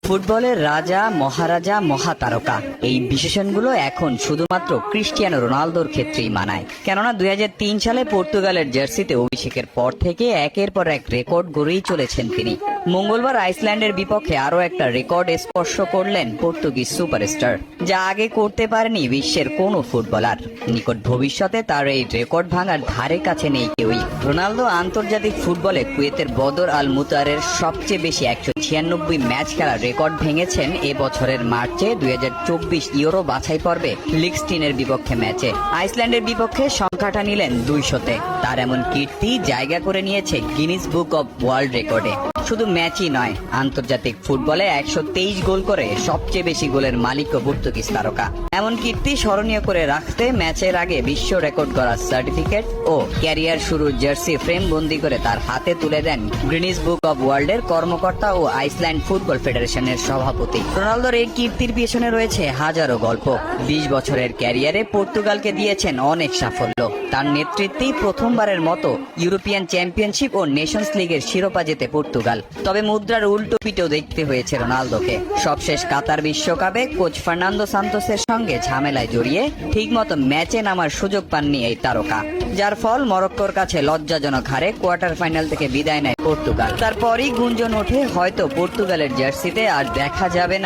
ফুটবলের রাজা, মহারাজা, মহাতারকা এই বিশেষণগুলো এখন শুধুমাত্র ক্রিস্টিয়ানো রোনালদোর ক্ষেত্রেই মানায়। কেননা 2003 সালে পর্তুগালের জার্সিতে অভিষেকের পর থেকে একের পর এক রেকর্ড গড়েই চলেছেন তিনি। মঙ্গলবার আইসল্যান্ডের বিপক্ষে আরও একটা রেকর্ড স্পর্শ করলেন পর্তুগিজ সুপারস্টার, যা আগে করতে পারেনি বিশ্বের কোনো ফুটবলার। নিকট ভবিষ্যতে তার এই রেকর্ড ভাঙার ধারে কাছে নেই কেউই। রোনালদো আন্তর্জাতিক ফুটবলে কুয়েতের বদর আল মুতারের সবচেয়ে বেশি 196 ম্যাচ খেলার রেকর্ড ভেঙেছেন এবছরের মার্চে 2024 ইউরো বাছাই পর্বে লিগস্টিনের বিপক্ষে ম্যাচে। আইসল্যান্ডের বিপক্ষে সংখ্যাটা নিলেন 200-তে। তার এমন কীর্তি জায়গা করে নিয়েছে গিনিস বুক অব ওয়ার্ল্ড রেকর্ডে। শুধু ম্যাচই নয়, আন্তর্জাতিক ফুটবলে 123 গোল করে সবচেয়ে বেশি গোলের মালিকও পর্তুগিজ তারকা। এমন কীর্তি স্মরণীয় করে রাখতে ম্যাচের আগে বিশ্ব রেকর্ড করার সার্টিফিকেট ও ক্যারিয়ার শুরুর জার্সি ফ্রেম বন্দি করে তার হাতে তুলে দেন গিনিস বুক অব ওয়ার্ল্ডের কর্মকর্তা ও আইসল্যান্ড ফুটবল ফেডারেশনের সভাপতি। রোনালদোর এই কীর্তির পিছনে রয়েছে হাজারো গল্প। 20 বছরের ক্যারিয়ারে পর্তুগালকে দিয়েছেন অনেক সাফল্য। তার নেতৃত্বেই প্রথমবারের মতো ইউরোপিয়ান চ্যাম্পিয়নশিপ ও নেশনস লিগের শিরোপা জেতে পর্তুগাল। তবে মুদ্রার উল্টো পিঠেও দেখতে হয়েছে রোনালদোকে। সবশেষ কাতার বিশ্বকাপে কোচ ফার্নান্দো সান্তোসের সঙ্গে ঝামেলায় জড়িয়ে ঠিকমতো ম্যাচে নামার সুযোগ পাননি এই তারকা, যার ফল মরক্কোর কাছে লজ্জাজনক হারে কোয়ার্টার ফাইনাল থেকে বিদায় নেয় পর্তুগাল। তারপরই গুঞ্জন ওঠে হয়তো পর্তুগালের জার্সিতে আর দেখা যাবে না